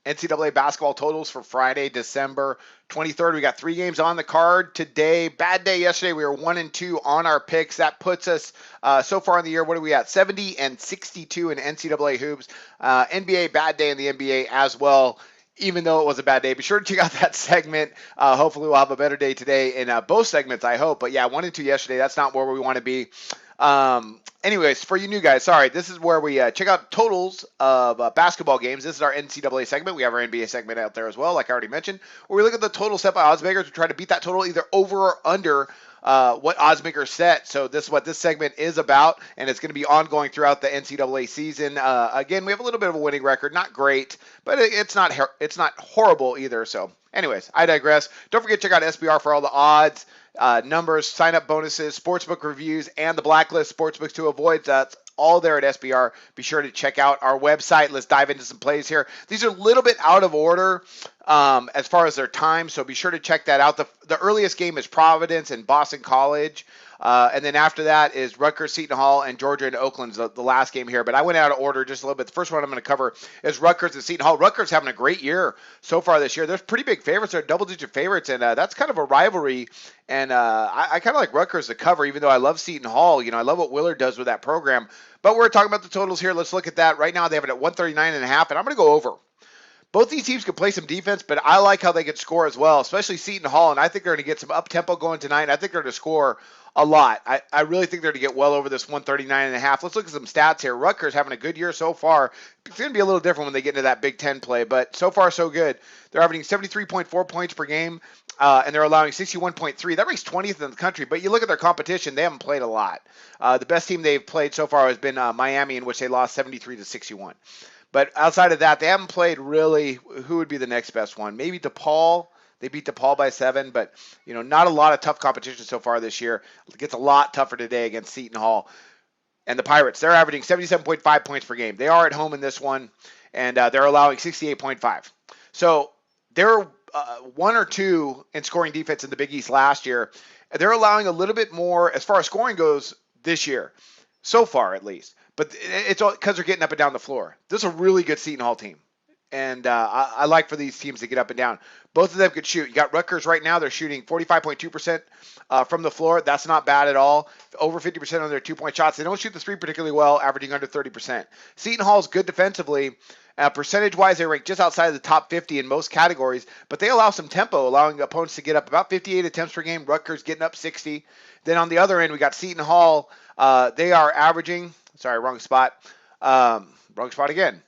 NCAA basketball totals for Friday, December 23rd. We got 3 games on the card today. Bad day yesterday. We were 1-2 on our picks. That puts us so far in the year. What are we at? 70 and 62 in NCAA hoops. NBA bad day in the NBA as well. Even though it was a bad day, be sure to check out that segment. Hopefully, we'll have a better day today in both segments, I hope. But yeah, 1-2 yesterday. That's not where we want to be. Anyways, for you new guys, sorry, this is where we check out totals of basketball games. This is our NCAA segment. We have our NBA segment out there as well, like I already mentioned, where we look at the total set by odds makers. We try to beat that total either over or under what odds makers set. So this is what this segment is about, and it's going to be ongoing throughout the NCAA season. Again, we have a little bit of a winning record, not great, but it's not horrible either. So anyways, I digress. Don't forget to check out SBR for all the odds, numbers, sign-up bonuses, sportsbook reviews, and the blacklist sportsbooks to avoid. That's all there at SBR. Be sure to check out our website. Let's dive into some plays here. These are a little bit out of order as far as their time, so be sure to check that out. The earliest game is Providence and Boston College. And then after that is Rutgers, Seton Hall, and Georgia and Oakland's the last game here. But I went out of order just a little bit. The first one I'm going to cover is Rutgers and Seton Hall. Rutgers having a great year so far this year. They're pretty big favorites. They're double-digit favorites, and that's kind of a rivalry. And I kind of like Rutgers to cover, even though I love Seton Hall. You know, I love what Willard does with that program. But we're talking about the totals here. Let's look at that. Right now they have it at 139.5, and I'm going to go over. Both these teams can play some defense, but I like how they can score as well, especially Seton Hall, and I think they're going to get some up-tempo going tonight, and I think they're going to score a lot. I really think they're going to get well over this 139.5. Let's look at some stats here. Rutgers having a good year so far. It's going to be a little different when they get into that Big Ten play, but so far so good. They're averaging 73.4 points per game, and they're allowing 61.3. That ranks 20th in the country, but you look at their competition, they haven't played a lot. The best team they've played so far has been Miami, in which they lost 73-61. But outside of that, they haven't played really. Who would be the next best one? Maybe DePaul. They beat DePaul by 7, but not a lot of tough competition so far this year. It gets a lot tougher today against Seton Hall. And the Pirates, they're averaging 77.5 points per game. They are at home in this one, and they're allowing 68.5. So they're 1 or 2 in scoring defense in the Big East last year. They're allowing a little bit more as far as scoring goes this year, so far at least. But it's all because they're getting up and down the floor. This is a really good Seton Hall team. And I like for these teams to get up and down. Both of them could shoot. You got Rutgers right now. They're shooting 45.2% from the floor. That's not bad at all. Over 50% on their two-point shots. They don't shoot the three particularly well, averaging under 30%. Seton Hall's good defensively. Percentage-wise, they rank just outside of the top 50 in most categories. But they allow some tempo, allowing opponents to get up about 58 attempts per game. Rutgers getting up 60. Then on the other end, we got Seton Hall. They are averaging... Sorry, wrong spot. Wrong spot again.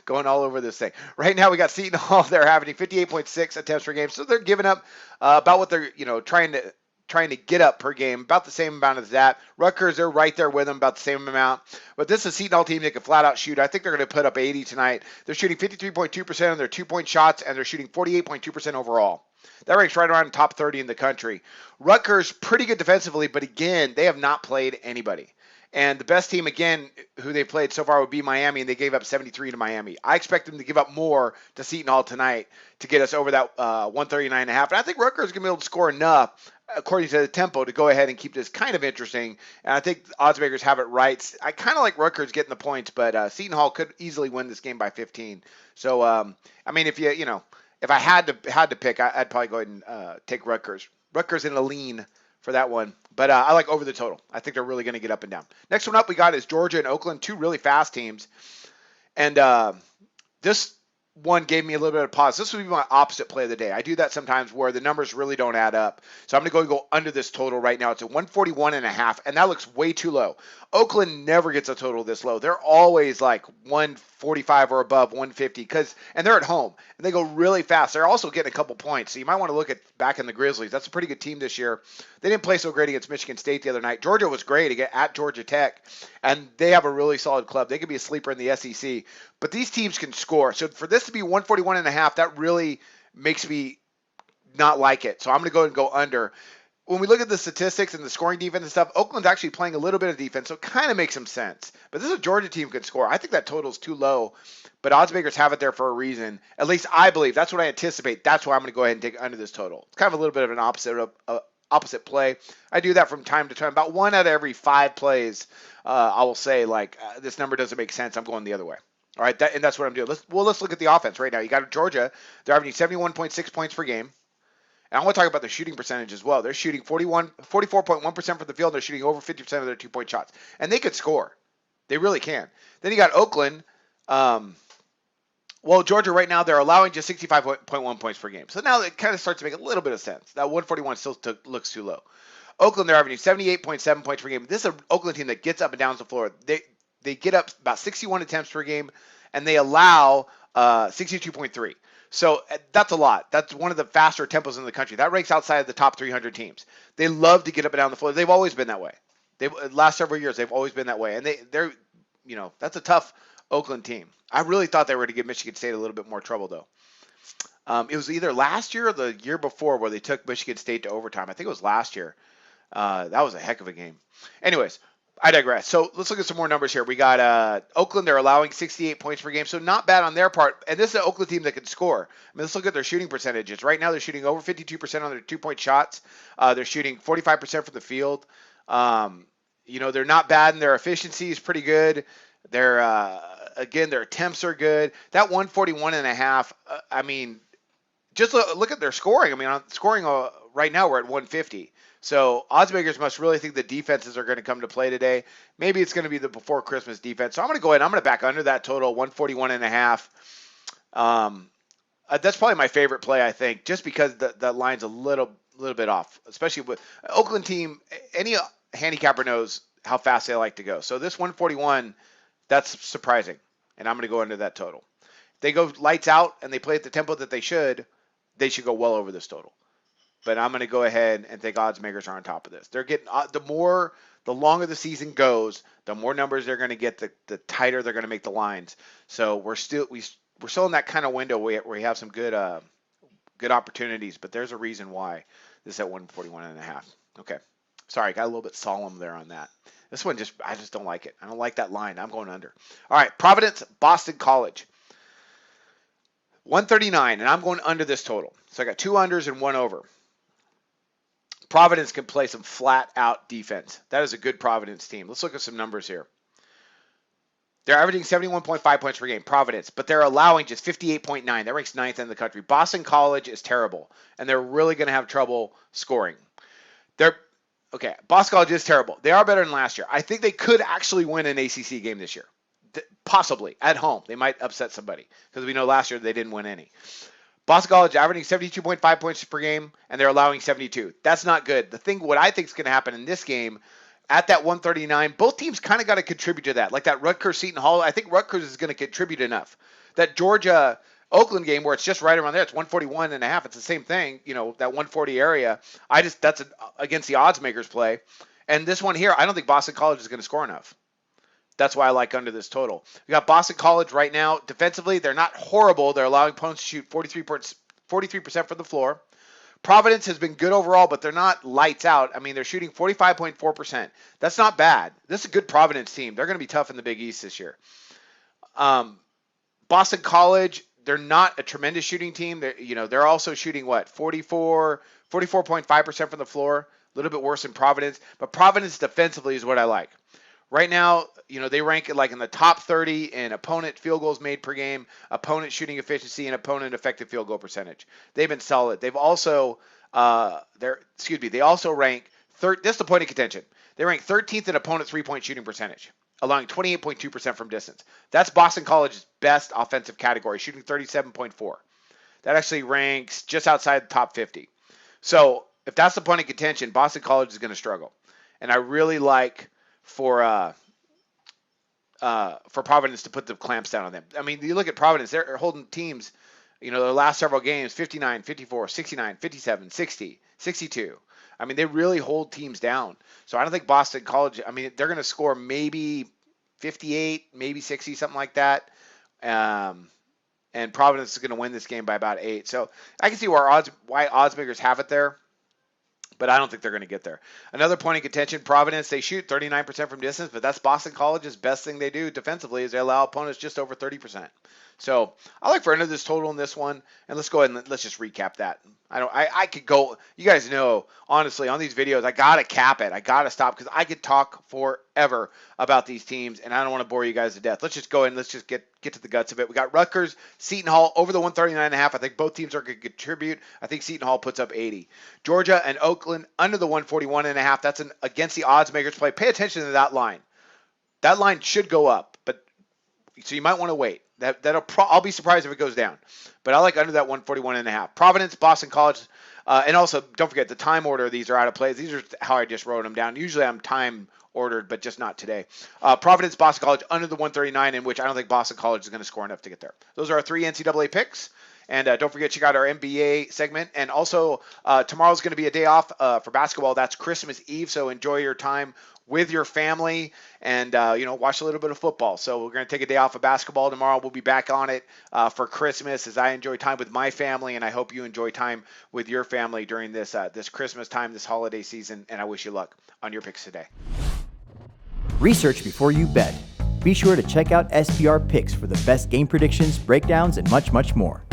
Going all over this thing. Right now we got Seton Hall. They're averaging 58.6 attempts per game. So they're giving up about what they're trying to get up per game, about the same amount as that. Rutgers, they're right there with them, about the same amount. But this is a Seton Hall team that can flat out shoot. I think they're going to put up 80 tonight. They're shooting 53.2% on their two-point shots, and they're shooting 48.2% overall. That ranks right around top 30 in the country. Rutgers, pretty good defensively, but again, they have not played anybody. And the best team, again, who they played so far would be Miami, and they gave up 73 to Miami. I expect them to give up more to Seton Hall tonight to get us over that 139.5. And I think Rutgers is going to be able to score enough, according to the tempo, to go ahead and keep this kind of interesting. And I think odds makers have it right. I kind of like Rutgers getting the points, but Seton Hall could easily win this game by 15. So, I mean, if if I had to pick, I'd probably go ahead and take Rutgers. Rutgers in a lean for that one. But I like over the total. I think they're really going to get up and down. Next one up we got is Georgia and Oakland, 2 really fast teams. And this one gave me a little bit of pause. This would be my opposite play of the day. I do that sometimes where the numbers really don't add up. So I'm going to go under this total right now. It's at 141.5, and that looks way too low. Oakland never gets a total this low. They're always like 145 or above 150 and they're at home, and they go really fast. They're also getting a couple points, so you might want to look at back in the Grizzlies. That's a pretty good team this year. They didn't play so great against Michigan State the other night. Georgia was great at Georgia Tech, and they have a really solid club. They could be a sleeper in the SEC, but these teams can score. So for this to be 141.5, that really makes me not like it. So I'm going to go and go under. When we look at the statistics and the scoring defense and stuff, Oakland's actually playing a little bit of defense, so it kind of makes some sense. But this is a Georgia team can score. I think that total's too low, but odds makers have it there for a reason. At least I believe. That's what I anticipate. That's why I'm going to go ahead and take under this total. It's kind of a little bit of an opposite play. I do that from time to time. About 1 out of every 5 plays, I will say, this number doesn't make sense. I'm going the other way. All right, and that's what I'm doing. Let's look at the offense right now. You got Georgia. They're averaging 71.6 points per game. And I want to talk about their shooting percentage as well. They're shooting 44.1% from the field. They're shooting over 50% of their two-point shots. And they could score. They really can. Then you got Oakland. Well, Georgia right now, they're allowing just 65.1 points per game. So now it kind of starts to make a little bit of sense. That 141 still looks too low. Oakland, they're averaging 78.7 points per game. This is an Oakland team that gets up and down the floor. They get up about 61 attempts per game, and they allow 62.3. So that's a lot. That's one of the faster tempos in the country. That ranks outside of the top 300 teams. They love to get up and down the floor. They've always been that way. Last several years, they've always been that way. And they're that's a tough Oakland team. I really thought they were going to give Michigan State a little bit more trouble, though. It was either last year or the year before where they took Michigan State to overtime. I think it was last year. That was a heck of a game. Anyways, I digress. So let's look at some more numbers here. We got Oakland. They're allowing 68 points per game, so not bad on their part. And this is an Oakland team that can score. I mean, let's look at their shooting percentages. Right now, they're shooting over 52% on their two-point shots. They're shooting 45% from the field. They're not bad, and their efficiency is pretty good. Their attempts are good. That 141.5. I mean, just look at their scoring. I mean, on scoring right now, we're at 150. So odds makers must really think the defenses are going to come to play today. Maybe it's going to be the before Christmas defense. So I'm going to go ahead. I'm going to back under that total, 141.5. That's probably my favorite play, I think, just because the line's a little bit off, especially with Oakland team. Any handicapper knows how fast they like to go. So this 141, that's surprising, and I'm going to go under that total. If they go lights out and they play at the tempo that they should go well over this total. But I'm going to go ahead and think odds makers are on top of this. They're getting the longer the season goes, the more numbers they're going to get, the tighter they're going to make the lines. So we're still in that kind of window where we have some good opportunities. But there's a reason why this is at 141.5. Okay, sorry, got a little bit solemn there on that. This one I just don't like it. I don't like that line. I'm going under. All right, Providence, Boston College. 139, and I'm going under this total. So I got 2 unders and 1 over. Providence can play some flat-out defense. That is a good Providence team. Let's look at some numbers here. They're averaging 71.5 points per game, Providence, but they're allowing just 58.9. That ranks 9th in the country. Boston College is terrible, and they're really going to have trouble scoring. Boston College is terrible. They are better than last year. I think they could actually win an ACC game this year. Possibly. At home. They might upset somebody, because we know last year they didn't win any. Boston College averaging 72.5 points per game, and they're allowing 72. That's not good. What I think is going to happen in this game, at that 139, both teams kind of got to contribute to that. Like that Rutgers Seton Hall, I think Rutgers is going to contribute enough. That Georgia Oakland game where it's just right around there, it's 141.5. It's the same thing, that 140 area. That's against the odds makers play. And this one here, I don't think Boston College is going to score enough. That's why I like under this total. We got Boston College right now. Defensively, they're not horrible. They're allowing opponents to shoot 43% from the floor. Providence has been good overall, but they're not lights out. I mean, they're shooting 45.4%. That's not bad. This is a good Providence team. They're going to be tough in the Big East this year. Boston College, they're not a tremendous shooting team. They're also shooting 44.5% from the floor. A little bit worse than Providence, but Providence defensively is what I like. Right now, they rank it like in the top 30 in opponent field goals made per game, opponent shooting efficiency, and opponent effective field goal percentage. They've been solid. They've also, they also rank this is the point of contention. They rank 13th in opponent three-point shooting percentage, allowing 28.2% from distance. That's Boston College's best offensive category, shooting 37.4. That actually ranks just outside the top 50. So if that's the point of contention, Boston College is going to struggle. And I really like for Providence to put the clamps down on them. I mean, you look at Providence, they're holding teams, their last several games, 59, 54, 69, 57, 60, 62. I mean, they really hold teams down. So I don't think Boston College, they're going to score maybe 58, maybe 60, something like that. And Providence is going to win this game by about 8. So I can see why odds makers have it there. But I don't think they're going to get there. Another point of contention, Providence, they shoot 39% from distance, but that's Boston College's best thing they do defensively is they allow opponents just over 30%. So I like for under this total in this one, and let's go ahead and let's just recap that. I could go, you guys know, honestly, on these videos, I got to cap it. I got to stop because I could talk forever about these teams, and I don't want to bore you guys to death. Let's just go in. Let's just get to the guts of it. We got Rutgers, Seton Hall over the 139.5. I think both teams are going to contribute. I think Seton Hall puts up 80. Georgia and Oakland under the 141.5. That's an against the odds makers play. Pay attention to that line. That line should go up, but so you might want to wait. I'll be surprised if it goes down, but I like under that 141.5. Providence, Boston College, and also don't forget the time order. These are out of play. These are how I just wrote them down. Usually I'm time ordered, but just not today. Providence, Boston College under the 139, in which I don't think Boston College is going to score enough to get there. Those are our 3 NCAA picks. And don't forget, check out our NBA segment. And also, tomorrow's going to be a day off for basketball. That's Christmas Eve, so enjoy your time with your family and, watch a little bit of football. So we're going to take a day off of basketball tomorrow. We'll be back on it for Christmas as I enjoy time with my family, and I hope you enjoy time with your family during this Christmas time, this holiday season, and I wish you luck on your picks today. Research before you bet. Be sure to check out SPR Picks for the best game predictions, breakdowns, and much, much more.